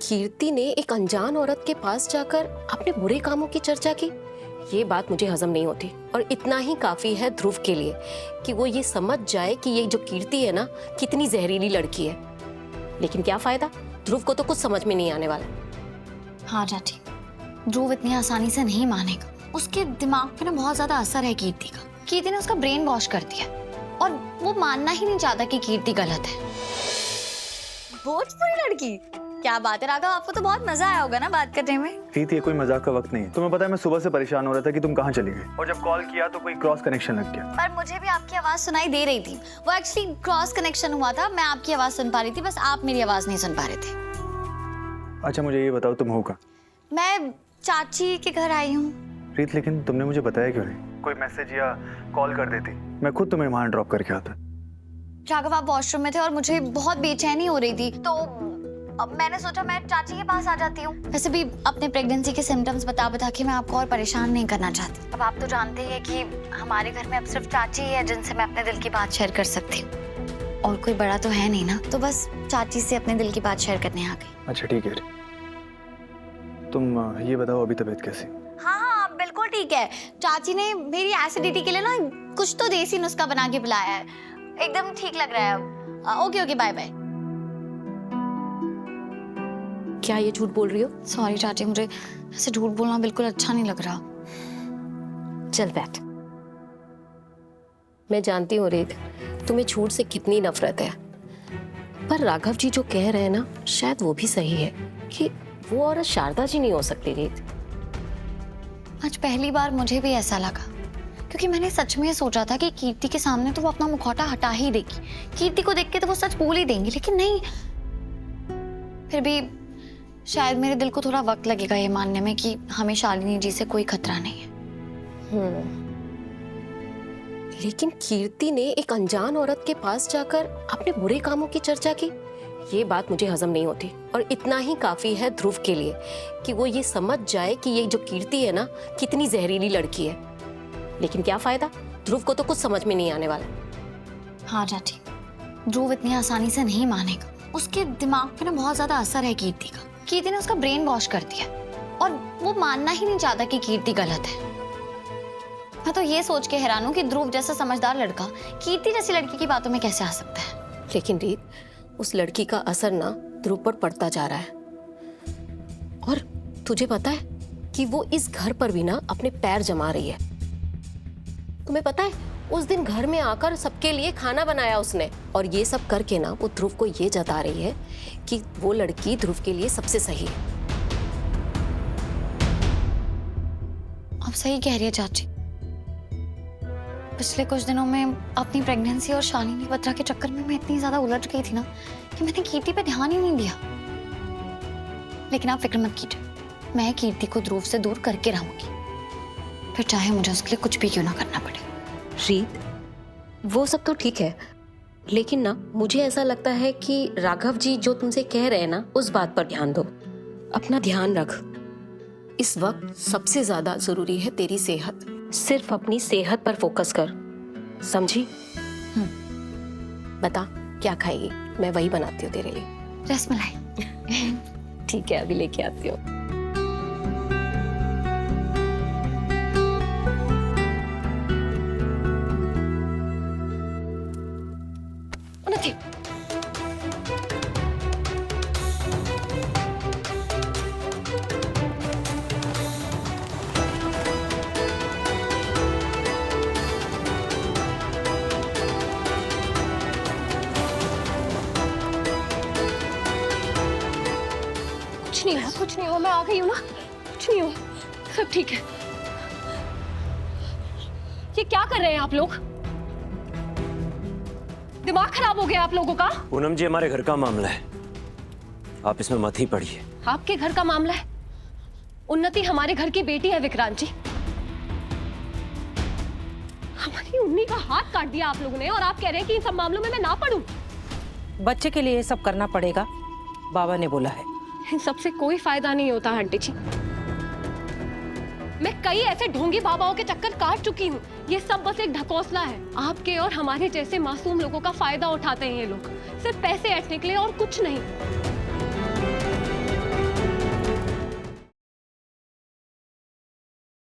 कीर्ति ने एक अनजान औरत के पास जाकर अपने बुरे कामों की चर्चा की, ये बात मुझे हजम नहीं होती। और इतना ही काफी है ध्रुव के लिए कि वो ये समझ जाए कि ये जो कीर्ति है ना, कितनी जहरीली लड़की है। लेकिन क्या फायदा, ध्रुव को तो कुछ समझ में नहीं आने वाला। हाँ चाची, ध्रुव इतनी आसानी से नहीं मानेगा। उसके दिमाग पे ना बहुत ज्यादा असर है कीर्ति का। कीर्ति ने उसका ब्रेन वॉश कर दिया और वो मानना ही नहीं चाहता कि कीर्ति गलत है। भोजपुरी लड़की, क्या बात है राघव, आपको तो बहुत मजा आया होगा ना बात करने में। प्रीति, ये कोई मजाक का वक्त नहीं है। तुम्हें पता है मैं सुबह से परेशान हो रहा था कि तुम कहाँ चली गई, और जब कॉल किया तो कोई क्रॉस कनेक्शन लग गया। पर मुझे भी आपकी आवाज सुनाई दे रही थी। वो एक्चुअली क्रॉस कनेक्शन हुआ था, मैं आपकी आवाज सुन पा रही थी, बस आप मेरी आवाज नहीं सुन पा रहे थे। अच्छा मुझे ये बताओ, तुम हो कहाँ? मैं चाची के घर आई हूँ। प्रीत, लेकिन तुमने मुझे बताया क्यों नहीं? कोई मैसेज या कॉल कर देती, मैं खुद तुम्हें वहां ड्रॉप करके आता। राघव, आप वॉशरूम में थे और मुझे बहुत बेचैनी हो रही थी, तो अब मैंने सोचा मैं चाची के पास आ जाती हूँ। वैसे भी अपने प्रेगनेंसी के सिम्टम्स बता के मैं आपको और परेशान नहीं करना चाहती। अब आप तो जानते ही हैं कि हमारे घर में अब सिर्फ चाची ही है जिनसे मैं अपने दिल की बात शेयर कर सकती हूँ, और कोई बड़ा तो है नहीं ना, तो बस चाची से अपने दिल की बात शेयर करने आ गई। अच्छा ठीक है, तुम ये बताओ अभी तबीयत कैसी? हाँ, बिल्कुल ठीक है। चाची ने मेरी एसिडिटी के लिए ना कुछ तो देसी नुस्खा बना के पिलाया है, एकदम ठीक लग रहा है अब। Okay, bye bye. क्या ये झूठ बोल रही हो? सॉरी चाची, मुझे ऐसे झूठ बोलना बिल्कुल अच्छा नहीं लग रहा। चल बैठ। मैं जानती हूँ रीत, तुम्हें झूठ से कितनी नफरत है, पर राघव जी जो कह रहे हैं ना, शायद वो भी सही है कि वो औरत शारदा जी नहीं हो सकती। रीत, आज पहली बार मुझे भी ऐसा लगा, क्योंकि मैंने सच में सोचा था कि कीर्ति के सामने तो वो अपना मुखौटा हटा ही देगी, कीर्ति को देख के तो वो सच बोल ही देंगी, लेकिन नहीं। फिर भी शायद मेरे दिल को थोड़ा वक्त लगेगा ये मानने में कि हमें शालिनी जी से कोई खतरा नहीं है। लेकिन कीर्ति ने एक अनजान औरत के पास जाकर अपने बुरे कामों की चर्चा की, ये बात मुझे हजम नहीं होती। और इतना ही काफी है ध्रुव के लिए कि वो ये समझ जाए कि ये जो कीर्ति है ना, कितनी जहरीली लड़की है। लेकिन क्या फायदा, ध्रुव को तो कुछ समझ में नहीं आने वाला। हाँ चाची, ध्रुव इतनी आसानी से नहीं मानेगा। उसके दिमाग पे ना बहुत ज्यादा असर है कीर्ति का। कीर्ति ने उसका ब्रेन वॉश कर दिया और वो मानना ही नहीं चाहता कि कीर्ति गलत है। मैं तो ये सोच के हैरान हूँ कि ध्रुव जैसा समझदार लड़का कीर्ति जैसी लड़की की बातों में कैसे आ सकता है। लेकिन रीत, उस लड़की का असर ना ध्रुव पर पड़ता जा रहा है, और तुझे पता है कि वो इस घर पर भी ना अपने पैर जमा रही है। तुम्हें पता है, उस दिन घर में आकर सबके लिए खाना बनाया उसने, और ये सब करके ना वो ध्रुव को ये जता रही है कि वो लड़की ध्रुव के लिए सबसे सही है। आप सही कह रही है चाची। पिछले कुछ दिनों में अपनी प्रेगनेंसी और शालिनी बत्रा के चक्कर में मैं इतनी ज्यादा उलझ गई थी ना कि मैंने कीर्ति पे ध्यान ही नहीं दिया। लेकिन आप फिक्र मत कीजिए, मैं कीर्ति को ध्रुव से दूर करके रहूंगी, फिर चाहे मुझे उसके लिए कुछ भी क्यों ना करना पड़े। रीत, वो सब तो ठीक है, लेकिन ना मुझे ऐसा लगता है कि राघव जी जो तुमसे कह रहे हैं ना, उस बात पर ध्यान दो। अपना ध्यान रख। इस वक्त सबसे ज्यादा जरूरी है तेरी सेहत। सिर्फ अपनी सेहत पर फोकस कर, समझी? बता क्या खाएगी, मैं वही बनाती हूँ तेरे लिए। रसमलाई। ठीक है, अभी लेके आती हूँ। कुछ नहीं हुआ, मैं आ गई हूँ ना, कुछ नहीं हुआ, सब ठीक है। ये क्या कर रहे हैं आप लोग? दिमाग खराब हो गया आप लोगों का? पूनम जी, हमारे घर का मामला है, आप इसमें मत ही पड़िए। आपके घर का मामला है? उन्नति हमारे घर की बेटी है विक्रांत जी। हमारी उन्नी का हाथ काट दिया आप लोगों ने, और आप कह रहे हैं कि इन सब मामलों में मैं ना पढ़ूं। बच्चे के लिए ये सब करना पड़ेगा, बाबा ने बोला है। इन सबसे कोई फायदा नहीं होता आंटी जी। मैं कई ऐसे ढोंगी बाबाओं के चक्कर काट चुकी हूँ। ये सब बस एक ढकोसला है। आपके और हमारे जैसे मासूम लोगों का फायदा उठाते हैं ये लोग, सिर्फ पैसे ऐंठने के लिए और कुछ नहीं।